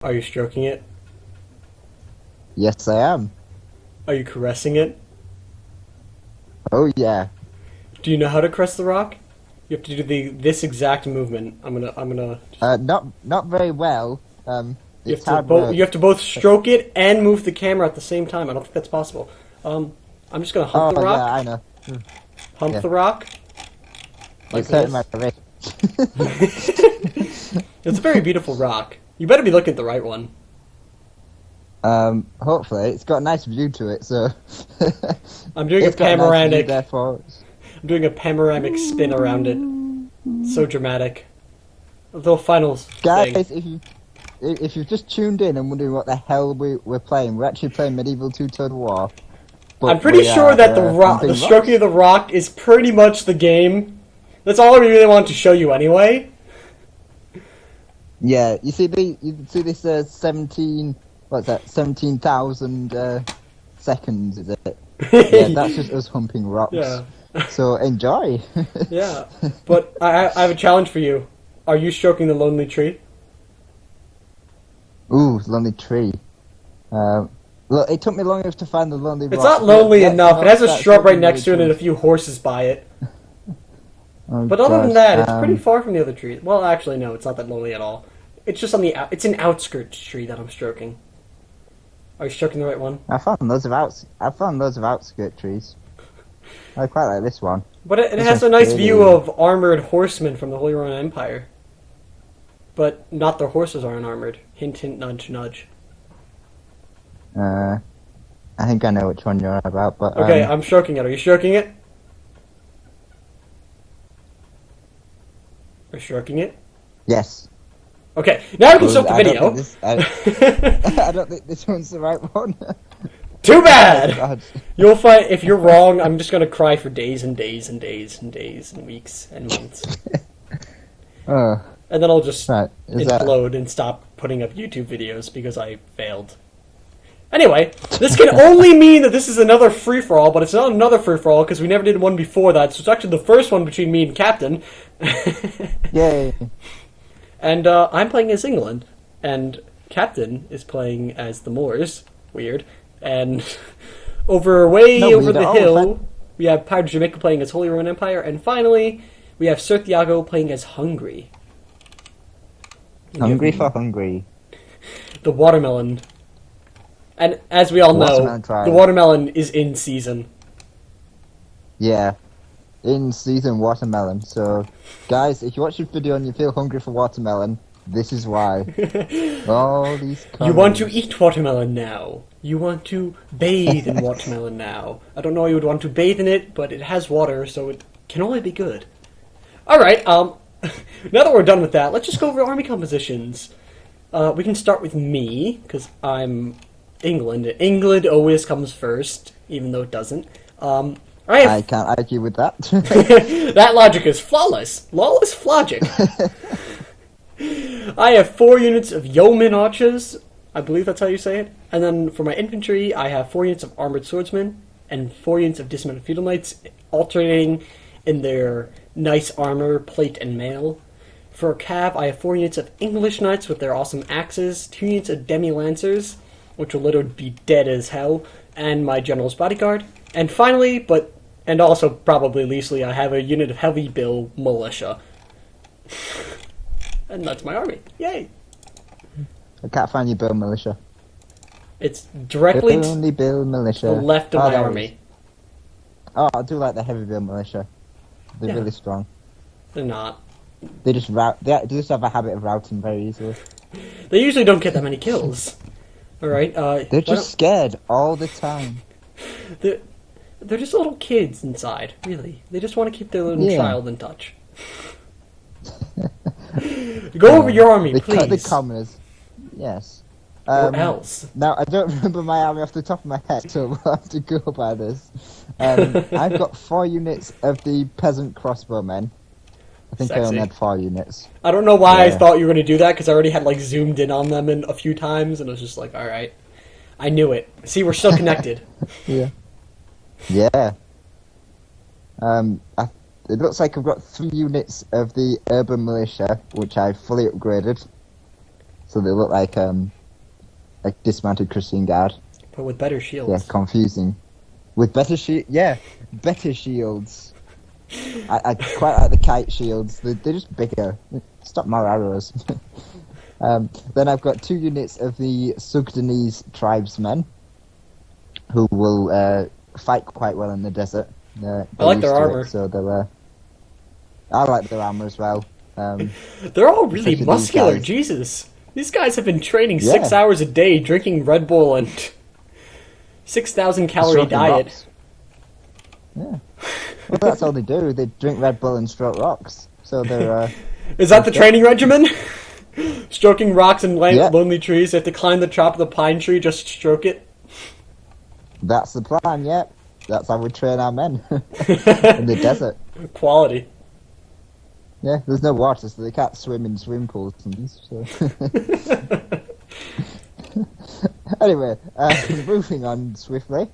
Are you stroking it? Yes, I am. Are you caressing it? Oh yeah. Do you know how to caress the rock? You have to do this exact movement. I'm gonna. Not very well. You It's have to hard work. you have to both stroke it and move the camera at the same time. I don't think that's possible. I'm just gonna hump the Oh rock. yeah, I know. Hump Yeah. the rock. Like It's hurting my this. wrist. It's a very beautiful rock. You better be looking at the right one. Hopefully it's got a nice view to it. So I'm doing a it's got a nice view, panoramic. therefore. I'm doing a panoramic spin around it. So dramatic. A little finals thing. Guys, if you've just tuned in and wondering what the hell we're playing, we're actually playing Medieval Two Total War. But I'm pretty sure that the stroking of the rock is pretty much the game. That's all I really wanted to show you anyway. Yeah, you see this 17. What's that? 17,000 seconds, is it? Yeah, that's just us humping rocks. Yeah. So enjoy. Yeah. But I have a challenge for you. Are you stroking the lonely tree? Ooh, lonely tree. Look, it took me long enough to find the lonely rock. It's not lonely Let's enough. not It has a start shrub right stroking next to it lonely and a trees. few horses by it. Oh, But other than gosh, that, it's pretty far from the other trees. Well, actually, no, it's not that lonely at all. It's just on the it's an outskirts tree that I'm stroking. Are you stroking the right one? I found loads of outskirt trees. I quite like this one. But it This has a one's nice pretty. view of armored horsemen from the Holy Roman Empire. But not their horses aren't armored. Hint, hint, nudge, nudge. I think I know which one you're on about, but Okay, I'm stroking it. Are you stroking it? Are you stroking it? yes. Okay, now we can stop the I don't video. think I don't think this one's the right one. Too bad! God. You'll find, if you're wrong, I'm just gonna cry for days and days and days and days and weeks and months. Oh, And then I'll just right. Is that? implode and stop putting up YouTube videos because I failed. Anyway, this can only mean that this is another free-for-all, but it's not another free-for-all because we never did one before that, so it's actually the first one between me and Captain. Yay. And I'm playing as England, and Captain is playing as the Moors. Weird. And way No, over we the don't. hill, we have Pirate of Jamaica playing as Holy Roman Empire, and finally, we have Sir Thiago playing as Hungary. Hungry for hungry. The watermelon. And as we all know, Watermelon tribe. the watermelon is in season. Yeah. In season watermelon. So, guys, if you watch this video and you feel hungry for watermelon, this is why. All these You want to colours. eat watermelon now. You want to bathe in watermelon now. I don't know why you would want to bathe in it, but it has water, so it can only be good. Alright, now that we're done with that, let's just go over army compositions. We can start with me, because I'm England. England always comes first, even though it doesn't. I can't argue with that. That logic is flawless. Lawless logic. I have 4 units of yeoman archers. I believe that's how you say it. And then for my infantry, I have 4 units of armored swordsmen and 4 units of dismounted feudal knights, alternating in their nice armor, plate, and mail. For cav, I have 4 units of English knights with their awesome axes, 2 units of demi-lancers, which will literally be dead as hell, and my general's bodyguard. And finally, and also probably leastly, I have a unit of heavy bill militia. And that's my army. Yay! I can't find your Bill Militia. It's directly to Only Bill Militia. the left of Oh, my there it army. is. Oh, I do like the heavy Bill Militia. They're Yeah. really strong. They're not. They just just have a habit of routing very easily. They usually don't get that many kills. Alright, They're just scared all the time. they're just little kids inside, really. They just want to keep their little Yeah. child in touch. Go over your army, The please. commoners. Yes. Or else. Now, I don't remember my army off the top of my head, so we'll have to go by this. I've got 4 units of the peasant crossbowmen. I think I Sexy. only had 4 units. I don't know why I Yeah. thought you were going to do that, because I already had zoomed in on them a few times, and I was just like, alright. I knew it. See, we're still connected. Yeah. Yeah. It looks like I've got 3 units of the urban militia, which I fully upgraded. so they look like dismounted Christian Guard. But with better Yeah, shields. confusing. With better better shields. I quite like the kite shields. They're just bigger. Stop more arrows. Then I've got 2 units of the Sugdanese tribesmen, who will fight quite well in the desert. I like their armor. So they'll. I like their armor as well. They're all really especially muscular. these guys. Jesus, these guys have been training Yeah. 6 hours a day, drinking Red Bull and 6,000 calorie Stroking diet. rocks. Yeah. Well, that's all they do. They drink Red Bull and stroke rocks. So they're. Is that the training regimen? Stroking rocks and Yeah. lonely trees. They have to climb the top of the pine tree just to stroke it. That's the plan. Yeah. That's how we train our men in the desert. Quality. Yeah, there's no water, so they can't swim in swimming pools and things. So. Anyway, moving on swiftly,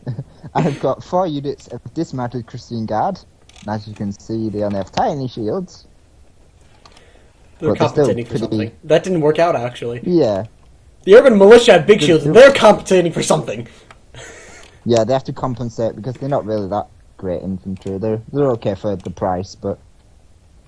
I've got 4 units of dismounted Christian Guard. As you can see, they only have tiny shields. They're But they're still compensating for pretty- something. That didn't work out, actually. Yeah, The urban militia have big They're- shields, and they're compensating for something. yeah, they have to compensate because they're not really that great infantry. They're okay for the price, but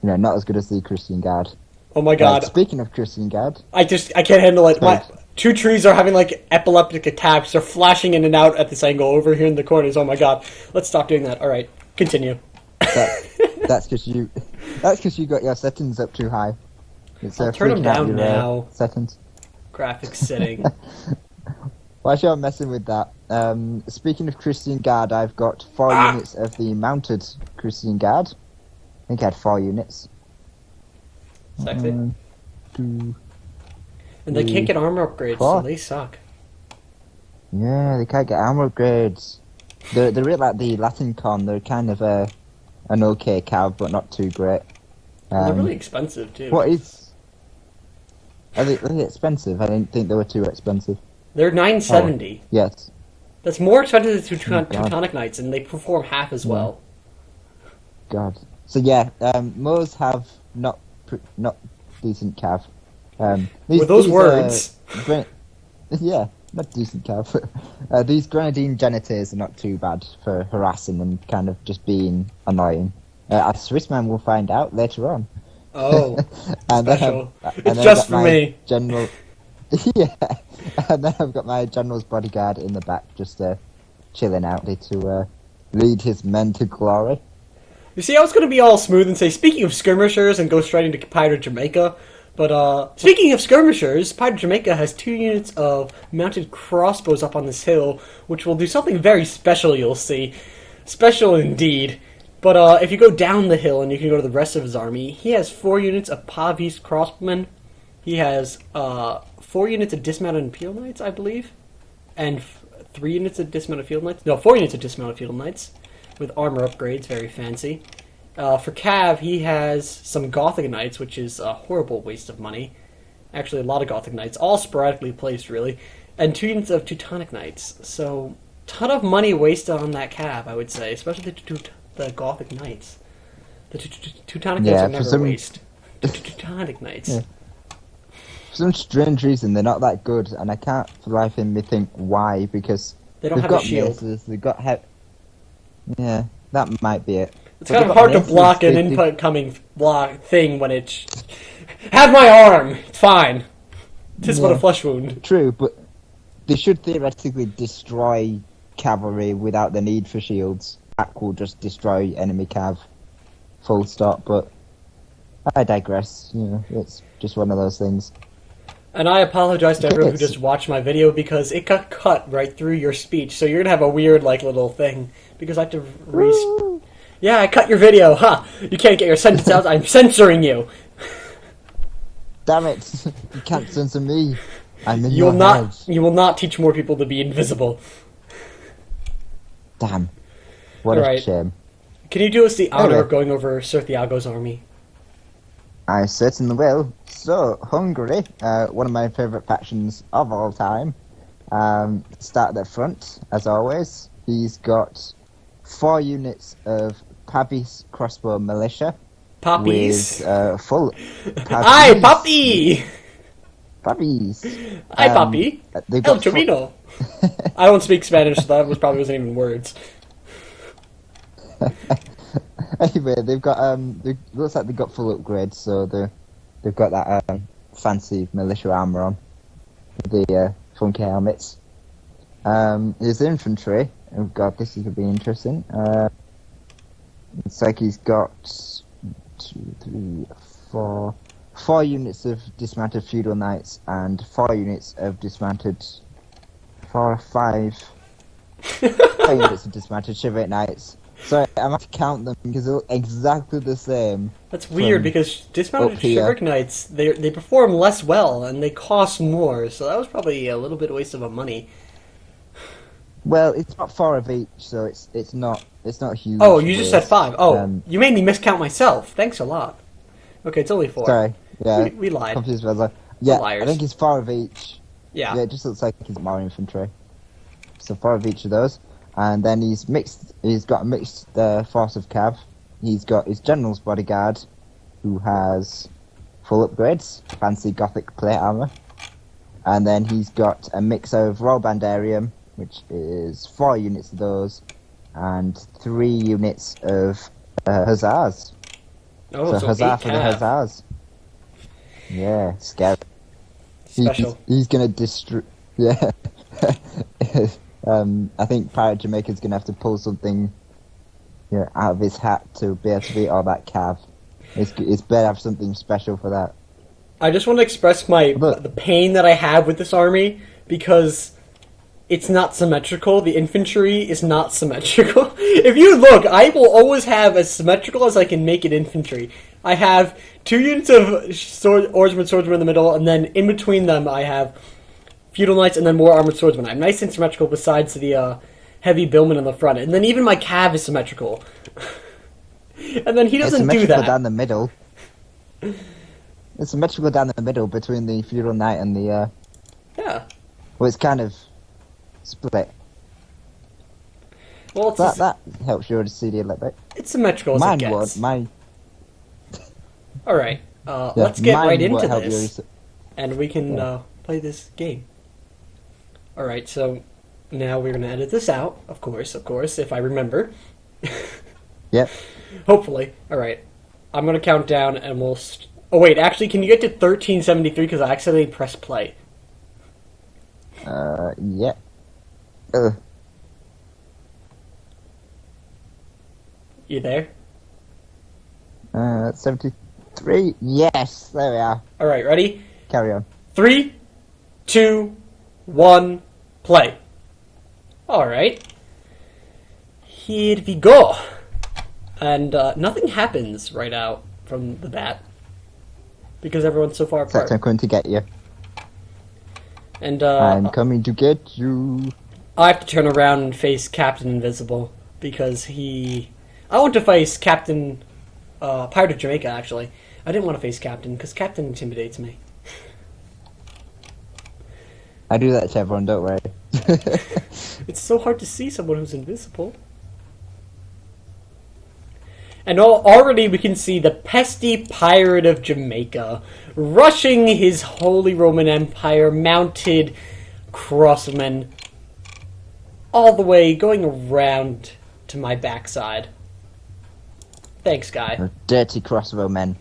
not as good as the Christian Guard. Oh my god. Speaking of Christian Guard, I can't handle it. My Sorry. 2 trees are having like epileptic attacks. They're flashing in and out at this angle over here in the corners. Oh my god. Let's stop doing that. Alright, continue. that's because you got your settings up too high. It's, I'll turn 'em freaking out down your, now. Settings. Graphics setting. While you're messing with that, speaking of Christian Guard, I've got 4 units of the mounted Christian Guard. I think I had 4 units. Sexy. 2. And they can't get armor upgrades, so Four. they suck. Yeah, they can't get armor upgrades. They're really like the Latin con. They're kind of an okay cav, but not too great. And they're really expensive, too. What is? Are they expensive? I didn't think they were too expensive. They're 970. Yes. That's more expensive than Oh, God. Teutonic Knights, and they perform half as well. God. So yeah, Moors have not decent cav. With those words. Yeah, not decent cav. These Grenadine Janitors are not too bad for harassing and kind of just being annoying. As Swissman will find out later on. Oh, And special. and It's I've just got for my me. General. Yeah, and then I've got my general's bodyguard in the back, just chilling out, ready to lead his men to glory. You see, I was going to be all smooth and say, speaking of skirmishers, and go straight into Pirate Jamaica. But speaking of skirmishers, Pirate Jamaica has 2 units of mounted crossbows up on this hill, which will do something very special, you'll see. Special indeed. But if you go down the hill and you can go to the rest of his army, he has 4 units of Pavis crossbowmen. He has 4 units of dismounted field knights, I believe. And 3 units of dismounted field knights. No, 4 units of dismounted field knights. With armor upgrades, very fancy. For Cav, he has some Gothic Knights, which is a horrible waste of money. Actually, a lot of Gothic Knights, all sporadically placed, really. And 2 units of Teutonic Knights. So, ton of money wasted on that Cav, I would say. Especially the Gothic Knights. The Teutonic Knights are never waste. The Teutonic Knights. Yeah. For some strange reason, they're not that good, and I can't for the life of me think why, because They don't they've have a got shield. maces, they've got yeah, that might be it. It's But kind they've of got hard to maces, block an they- input coming block thing when it's... Have my arm! It's fine. Tis but a Yeah. flesh wound. True, but they should theoretically destroy cavalry without the need for shields. That will just destroy enemy cav. Full stop, but I digress. It's just one of those things. And I apologize to everyone who Yes. just watched my video because it got cut right through your speech. So you're gonna have a weird, little thing. Because I have to Yeah, I cut your video, huh? You can't get your sentence out, I'm censoring you! Damn it! You can't censor me. I'm in You your will not teach more people to be invisible. Damn. What Alright. a shame. Can you do us the honor Anyway. of going over Sir Thiago's army? I certainly will. So, Hungary, one of my favourite factions of all time. Start at the front, as always. He's got 4 units of Pavis crossbow militia. Poppies? With full... Aye, puppy! Puppies. Hi, papi. They've El got Chomino. I don't speak Spanish, so that was probably wasn't even words. Anyway, they've got it looks like they've got full upgrades, so they've got that fancy militia armor on, with the funky helmets. His infantry. Oh god, this is gonna be interesting. It's like he's got 2, 3, 4 units of dismounted feudal knights and 4 units of dismounted 4 or 5 4 units of dismounted chivalric knights. So I'm gonna have to count them because they look exactly the same. That's weird because dismounted chivalric knights they perform less well and they cost more, so that was probably a little bit of waste of money. Well, it's not 4 of each, so it's not huge. Oh, you just said 5. Oh, you made me miscount myself. Thanks a lot. Okay, it's only 4. Sorry, yeah, we lied. Confused about that. Yeah, liars. I think it's 4 of each. Yeah. Yeah, it just looks like he's more infantry. So 4 of each of those, and then he's mixed. He's got a mixed force of cav. He's got his general's bodyguard, who has full upgrades, fancy gothic plate armor, and then he's got a mix of Royal Bandarium, which is 4 units of those, and 3 units of hussars. Oh, so huzzah 8 for the cav. hussars. Yeah, scary. Special. He's gonna destroy. Yeah. I think Pirate Jamaica's gonna have to pull something, out of his hat to be able to beat all that cav. It's better to have something special for that. I just want to express the pain that I have with this army because it's not symmetrical. The infantry is not symmetrical. If you look, I will always have as symmetrical as I can make it infantry. I have 2 units of swordsmen in the middle, and then in between them I have feudal knights and then more armored swordsmen. I'm nice and symmetrical besides the heavy billman in the front. And then even my cav is symmetrical. And then he doesn't do that. It's symmetrical down the middle. It's symmetrical down the middle between the feudal knight and the... Yeah. Well, it's kind of split. Well, it's that helps your CD a little bit. It's symmetrical as it gets. Alright, let's get right into this, and we can play this game. Alright, so now we're going to edit this out, of course, if I remember. Yep. Hopefully. Alright, I'm going to count down and we'll... Oh wait, actually, can you get to 1373 because I accidentally pressed play? Yeah. You there? 73. Yes, there we are. Alright, ready? Carry on. 3, 2, 1, play. Alright. Here we go. And nothing happens right out from the bat. Because everyone's so far apart. Except I'm going to get you. And I'm coming to get you. I have to turn around and face Captain Invisible. Because he... I want to face Captain... Pirate of Jamaica, actually. I didn't want to face Captain, because Captain intimidates me. I do that to everyone, don't worry. It's so hard to see someone who's invisible. And already we can see the pesky Pirate of Jamaica rushing his Holy Roman Empire mounted crossmen all the way going around to my backside. Thanks, guy. Dirty crossbow men.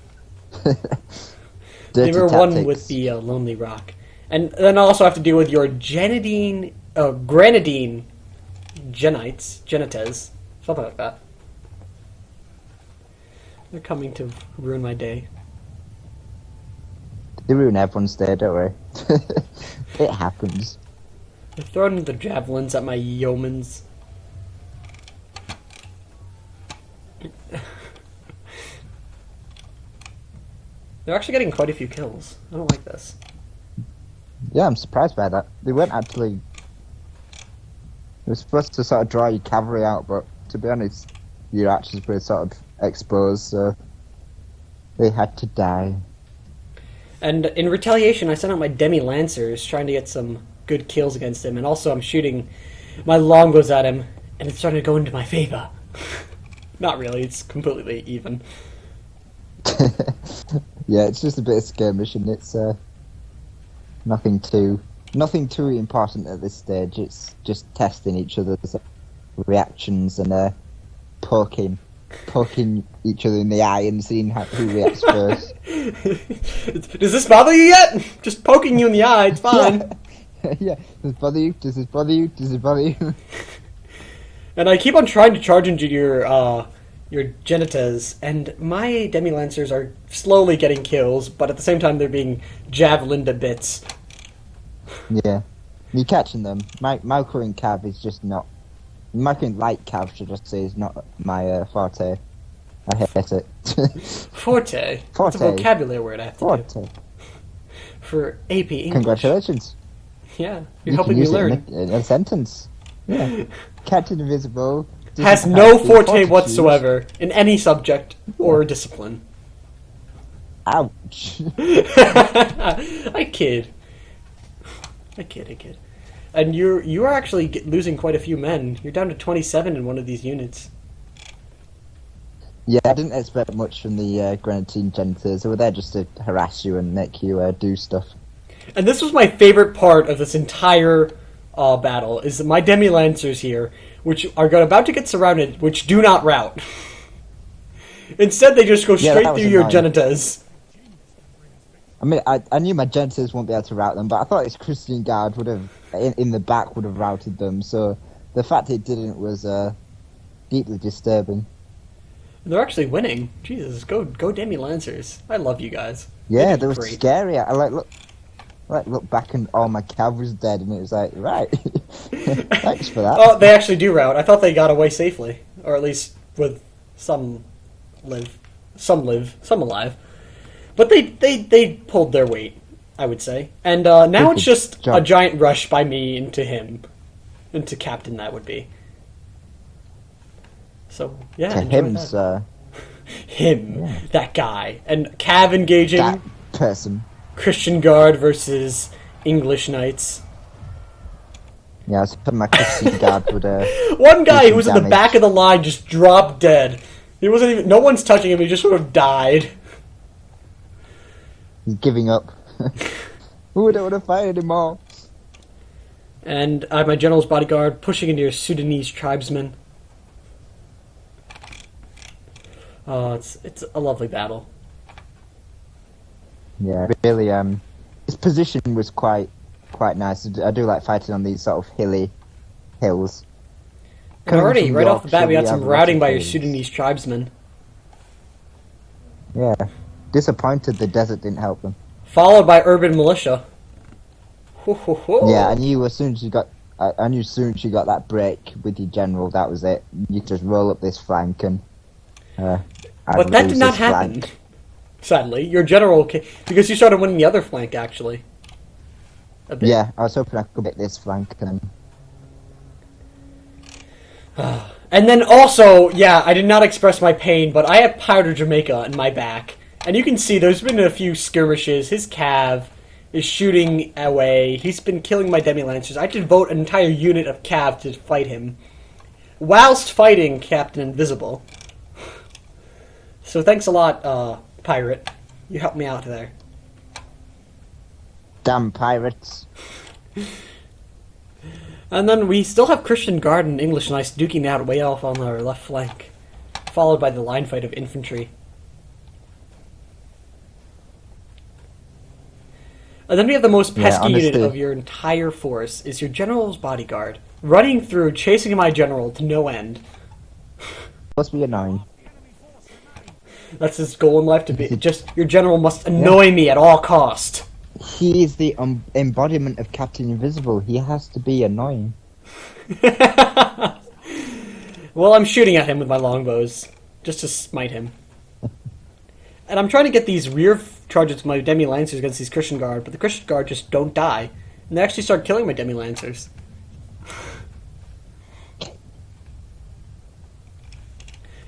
They were one with the Lonely Rock. And then I also have to deal with your Grenadine Genites, something like that. They're coming to ruin my day. They ruin everyone's day, don't worry. It happens. They're throwing the javelins at my yeomans. They're actually getting quite a few kills. I don't like this. Yeah, I'm surprised by that. They weren't actually... They were supposed to sort of draw your cavalry out, but to be honest, your archers were sort of exposed, so they had to die. And in retaliation, I sent out my demi-lancers, trying to get some good kills against him, and also I'm shooting my longbows at him, and it's starting to go into my favor. Not really, it's completely even. Yeah, it's just a bit of skirmish, and it's Nothing too important at this stage. It's just testing each other's reactions and poking each other in the eye and seeing who reacts first. Does this bother you yet? Just poking you in the eye, it's fine. Yeah. Does it bother you? Does this bother you? Does it bother you? And I keep on trying to charge into your Genitas, and my Demi-Lancers are slowly getting kills, but at the same time they're being javelined to bits. Yeah. You're catching them. My current cav is just not... My current light cav, should I say, is not my forte. I hate it. Forte? It's a vocabulary word I have to do. For AP English. Congratulations. Yeah, You you're helping me learn. in a sentence. Yeah. Captain Invisible... Has no forte whatsoever in any subject or discipline. Ouch. I kid. And you are actually losing quite a few men. You're down to 27 in one of these units. Yeah, I didn't expect much from the Grenadine Janitors. They were there just to harass you and make you do stuff. And this was my favorite part of this entire battle, is that my Demi-Lancers here, which are about to get surrounded, which do not rout. Instead, they just go straight through your Genitas. I mean, I knew my Janitors won't be able to rout them, but I thought this Christian Guard would have, in the back, would have routed them, so the fact it didn't was deeply disturbing. They're actually winning. Jesus, go Demi-Lancers. I love you guys. Yeah, they were scary. I look back and all my cavalry's dead, and it was like, right, thanks for that. Oh, they actually do rout. I thought they got away safely, or at least with some alive. But they pulled their weight, I would say. And now it's just a giant rush by me into Captain. That would be. So yeah, to him, that. Sir. Him, yeah. That guy, and Cav engaging that person. Christian Guard versus English Knights. Yeah, I was hoping my Christian Guard would. One guy who was in the back of the line just dropped dead. He wasn't even. No one's touching him. He just sort of died. He's giving up. Ooh, I don't want to fight anymore. And I have my general's bodyguard pushing into your Sudanese tribesmen. It's a lovely battle. Yeah, really. His position was quite nice. I do like fighting on these sort of hilly hills. And already, right off the bat, we got some routing by your Sudanese tribesmen. Yeah, disappointed the desert didn't help them. Followed by urban militia. Ho, ho, ho. Yeah, I knew as soon as you got that break with your general, that was it. You just roll up this flank and. But that did not happen. Flank. Sadly, your general because you started winning the other flank actually. Yeah, I was hoping I could get this flank and. And then also, yeah, I did not express my pain, but I have Powder Jamaica in my back, and you can see there's been a few skirmishes. His cav is shooting away. He's been killing my Demi-Lancers. I had to devote an entire unit of cav to fight him, whilst fighting Captain Invisible. So thanks a lot, Pirate. You helped me out there. Damn pirates. And then we still have Christian Guard and English Knights duking out way off on our left flank, followed by the line fight of infantry. And then we have the most pesky unit of your entire force, is your general's bodyguard, running through, chasing my general to no end. Must be annoying. That's his goal in life, to be just, your general must annoy me at all cost. He is the embodiment of Captain Invisible. He has to be annoying. Well, I'm shooting at him with my longbows, just to smite him. And I'm trying to get these rear charges with my Demi-Lancers against these Christian Guard, but the Christian Guard just don't die. And they actually start killing my Demi-Lancers.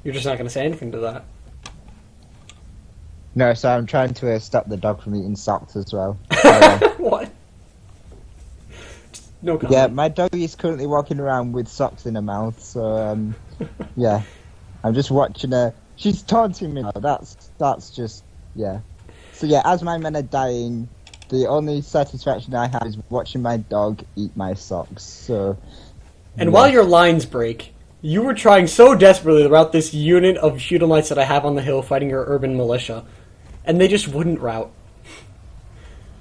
You're just not going to say anything to that. No, so I'm trying to stop the dog from eating socks as well. What? No comment. Yeah, my dog is currently walking around with socks in her mouth, so, yeah. I'm just watching her. She's taunting me now. That's just, yeah. So, yeah, as my men are dying, the only satisfaction I have is watching my dog eat my socks. So, And while your lines break, you were trying so desperately to rout this unit of Shootermites that I have on the hill fighting your urban militia, and they just wouldn't rout.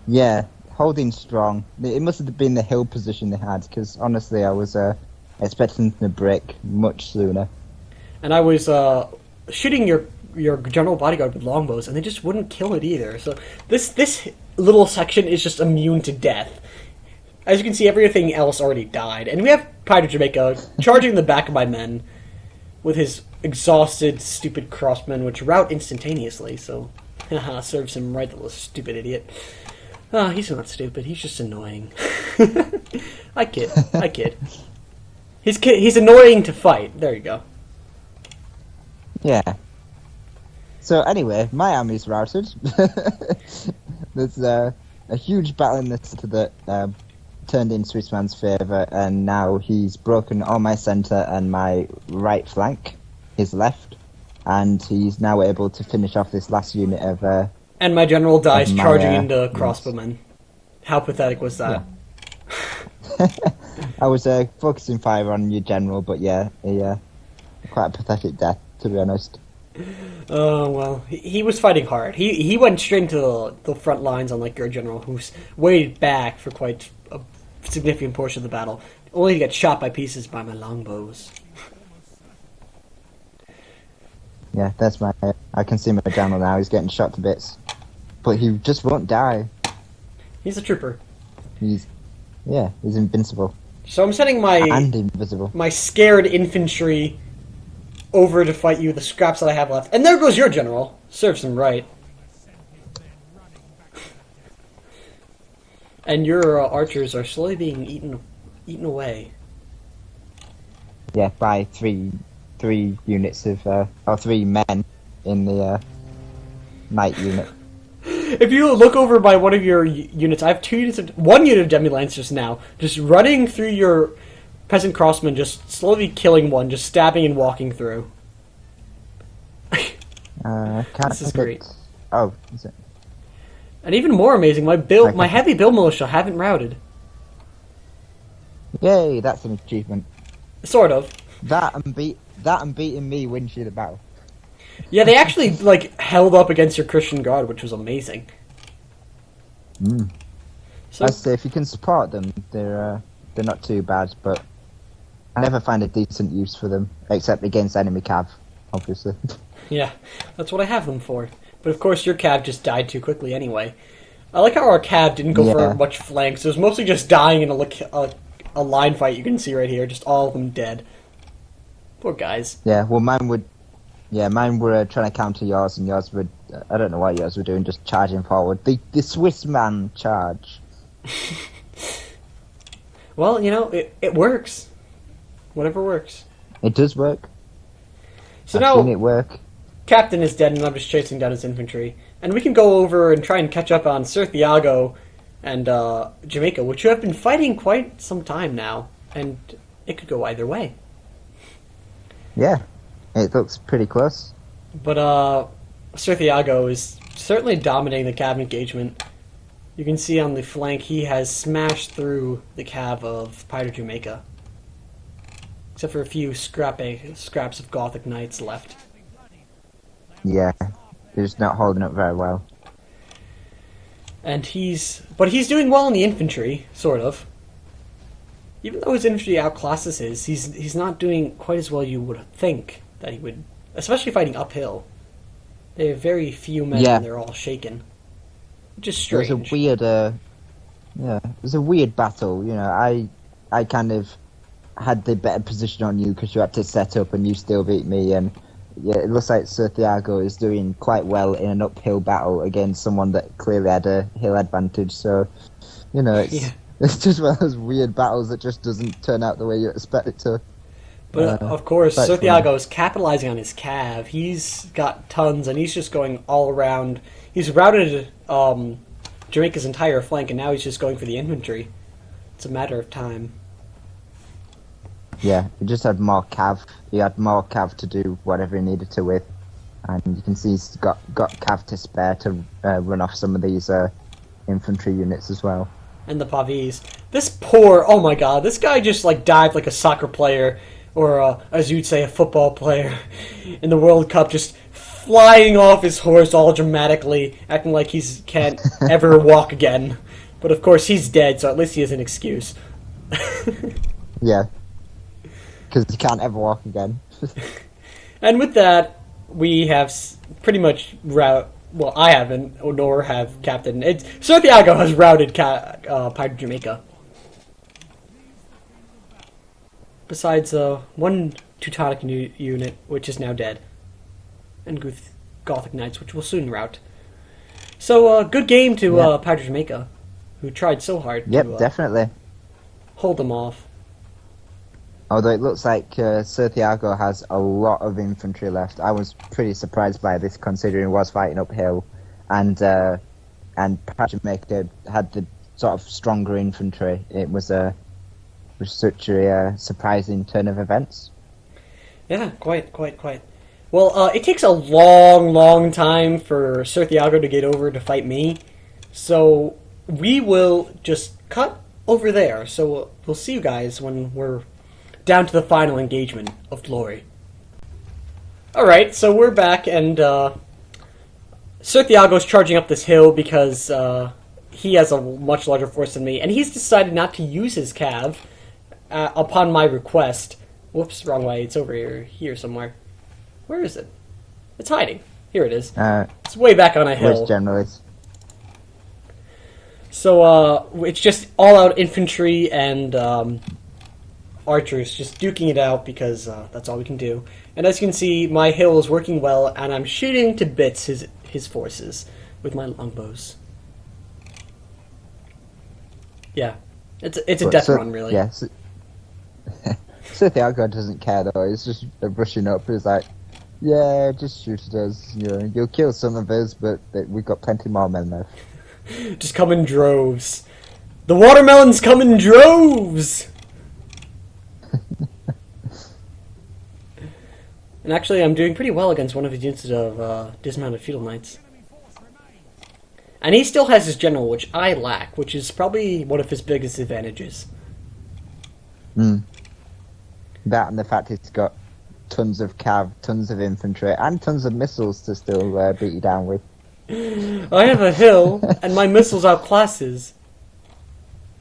yeah, holding strong. It must have been the hill position they had, because honestly, I was expecting them to break much sooner. And I was shooting your general bodyguard with longbows, and they just wouldn't kill it either. So this little section is just immune to death. As you can see, everything else already died. And we have Pride of Jamaica charging the back of my men with his exhausted, stupid crossmen, which rout instantaneously, so haha, serves him right, the little stupid idiot. Ah, he's not stupid, he's just annoying. I kid. He's annoying to fight. There you go. Yeah. So anyway, my army's routed. There's a huge battle in the center that turned in Swissman's favour, and now he's broken all my centre and my right flank, his left, and he's now able to finish off this last unit of... and my general dies charging into crossbowmen. How pathetic was that? Yeah. I was focusing fire on your general, but yeah, quite a pathetic death, to be honest. Oh, well, he was fighting hard. He went straight into the front lines, unlike your general, who's waited back for quite a significant portion of the battle, only to get shot by pieces by my longbows. Yeah, that's my... I can see my general now, he's getting shot to bits. But he just won't die. He's a trooper. He's invincible. So I'm sending And invisible. my scared infantry over to fight you, the scraps that I have left. And there goes your general. Serves him right. And your archers are slowly being eaten away. Yeah, by three units of... or 3 men in the night unit. If you look over by one of your units, I have 1 unit of demi-lancers now, just running through your peasant crossmen, just slowly killing one, just stabbing and walking through. This is great. Oh, is it? And even more amazing, my heavy bill militia haven't routed. Yay, that's an achievement. Sort of. That and beating me wins you the battle. Yeah, they actually held up against your Christian Guard, which was amazing. So, I'd say if you can support them, they're not too bad, but I never find a decent use for them, except against enemy cav, obviously. yeah, that's what I have them for. But of course, your cav just died too quickly anyway. I like how our cav didn't go for much flanks. It was mostly just dying in a line fight. You can see right here, just all of them dead. Poor guys. Yeah, well, mine were trying to counter yours, and yours were, I don't know what yours were doing, just charging forward. The Swissman charge. Well, it works. Whatever works. It does work. So I've seen now, it work. Captain is dead, and I'm just chasing down his infantry. And we can go over and try and catch up on Sir Thiago and Jamaica, which you have been fighting quite some time now, and it could go either way. Yeah, it looks pretty close. But Sir Thiago is certainly dominating the cav engagement. You can see on the flank he has smashed through the cav of Pride of Jamaica. Except for a few scraps of Gothic Knights left. Yeah, they're just not holding up very well. And he's doing well in the infantry, sort of. Even though his infantry outclasses his, he's not doing quite as well you would think that he would, especially fighting uphill. They have very few men and they're all shaken. Which is strange. It was it was a weird battle, I kind of had the better position on you because you had to set up and you still beat me, and yeah, it looks like Sir Thiago is doing quite well in an uphill battle against someone that clearly had a hill advantage, so, it's just one of those weird battles that just doesn't turn out the way you expect it to. But of course, Sir Thiago is capitalizing on his cav. He's got tons, and he's just going all around. He's routed Jamaica's entire flank, and now he's just going for the infantry. It's a matter of time. Yeah, he just had more cav. He had more cav to do whatever he needed to with, and you can see he's got cav to spare to run off some of these infantry units as well. And the Pavis. Oh my god, this guy just like dived like a soccer player, or as you'd say, a football player in the World Cup, just flying off his horse all dramatically, acting like he can't ever walk again. But of course he's dead, so at least he has an excuse. Yeah, because he can't ever walk again. And with that, we have pretty much well, I haven't, nor have Captain. Santiago has routed Pirate Jamaica. Besides one Teutonic unit, which is now dead. And Gothic Knights, which will soon rout. So, good game to Pirate Jamaica, who tried so hard to definitely hold them off. Although it looks like Santiago has a lot of infantry left. I was pretty surprised by this, considering he was fighting uphill, and Pirate Jamaica had the sort of stronger infantry. It was such a surprising turn of events. Yeah, quite. Well, it takes a long time for Santiago to get over to fight me, so we will just cut over there. So we'll see you guys when we're down to the final engagement of glory. Alright, so we're back, and Santiago's charging up this hill because he has a much larger force than me, and he's decided not to use his cav upon my request. Whoops, wrong way. It's over here somewhere. Where is it? It's hiding. Here it is. It's way back on a hill. Where's generals? So it's just all-out infantry and archers just duking it out because that's all we can do. And as you can see, my hill is working well, and I'm shooting to bits his forces with my longbows. Yeah, it's a death run, really. Yeah. Santiago doesn't care though. He's just rushing up. He's like, "Yeah, just shoot at us. You know, you'll kill some of us, but we've got plenty more men left." Just come in droves. The watermelons come in droves. And actually, I'm doing pretty well against one of his units of dismounted feudal knights. And he still has his general, which I lack, which is probably one of his biggest advantages. That and the fact he's got tons of cav, tons of infantry, and tons of missiles to still beat you down with. I have a hill, and my missiles outclass his.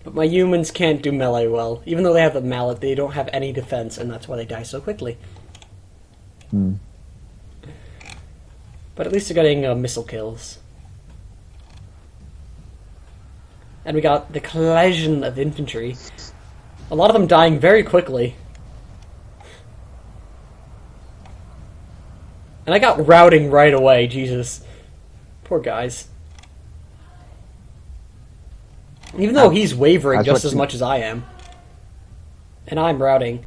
But my humans can't do melee well. Even though they have the mallet, they don't have any defense, and that's why they die so quickly. But at least they're getting missile kills. And we got the collision of infantry. A lot of them dying very quickly. And I got routing right away, Jesus. Poor guys. Even though he's wavering just as much as I am. And I'm routing.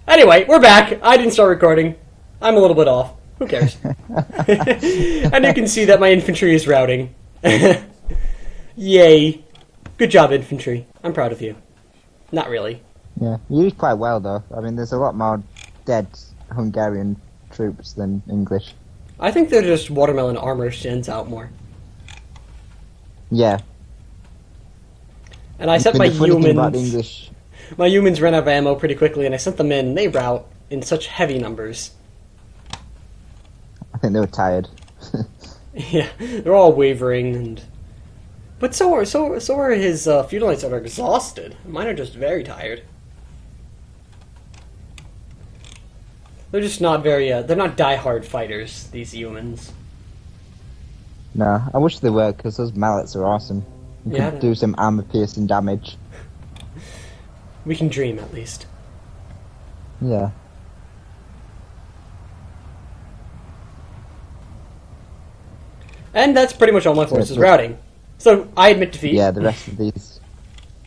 Anyway, we're back. I didn't start recording. I'm a little bit off. Who cares? And you can see that my infantry is routing. Yay. Good job, infantry. I'm proud of you. Not really. Yeah, you did quite well though. I mean, there's a lot more dead Hungarian troops than English. I think they're just watermelon armor stands out more. Yeah. And I sent my humans. My humans ran out of ammo pretty quickly, and I sent them in, and they rout in such heavy numbers. I think they were tired. Yeah, they're all wavering, but so are his feudal knights that are exhausted. Mine are just very tired. They're just not very. They're not die-hard fighters. These humans. No, I wish they were, because those mallets are awesome. You could do some armor-piercing damage. We can dream, at least. Yeah. And that's pretty much all my forces routing. So I admit defeat. Yeah, the rest of these.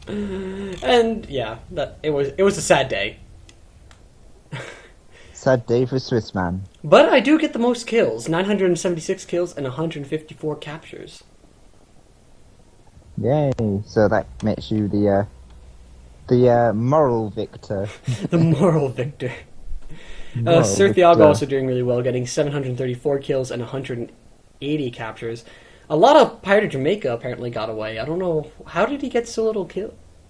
And yeah, it was a sad day. Sad day for Swissman. But I do get the most kills: 976 kills and 154 captures. Yay! So that makes you the moral victor. The moral victor. Santiago also doing really well, getting 734 kills and 180 captures. A lot of Pirate of Jamaica apparently got away. I don't know how did he get so little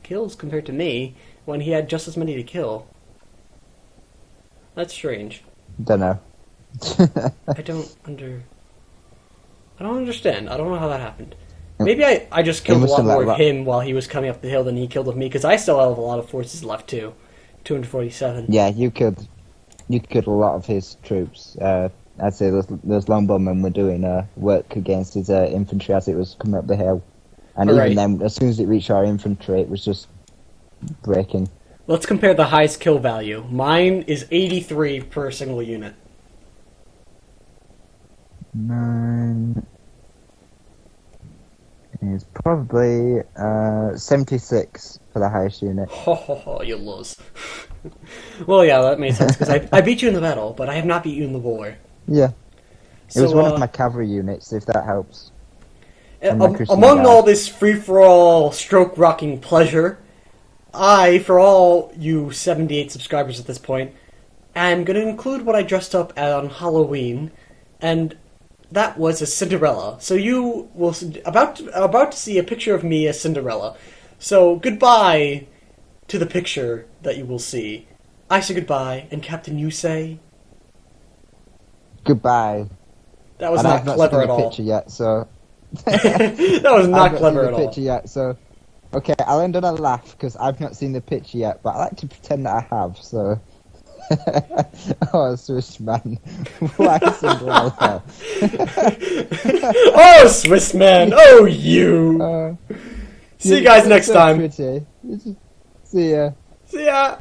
kills compared to me when he had just as many to kill. That's strange. Don't know. I don't understand. I don't know how that happened. Maybe I just killed a lot more of him while he was coming up the hill than he killed of me, because I still have a lot of forces left too. 247. Yeah, you killed a lot of his troops. I'd say those longbowmen were doing work against his infantry as it was coming up the hill. And even then, as soon as it reached our infantry, it was just breaking. Let's compare the highest kill value. Mine is 83 per single unit. Mine is probably 76 for the highest unit. Ho ho ho, you lose. Well, yeah, that makes sense, because I beat you in the battle, but I have not beat you in the war. Yeah. It was So, one of my cavalry units, if that helps. among all this free-for-all stroke-rocking pleasure, I, for all you 78 subscribers at this point, am going to include what I dressed up on Halloween, and that was a Cinderella. So you will about to see a picture of me as Cinderella. So goodbye to the picture that you will see. I say goodbye, and Captain, you say Goodbye. that was And not I've not clever seen at the all. picture yet, so That was not I've clever not at seen the all. picture yet, so okay, I'll end on a laugh because I've not seen the picture yet, but I like to pretend that I have. So, oh, Swissman, why Cinderella? Oh, Swissman! Oh, you! See you guys next time. Pretty. See ya. See ya!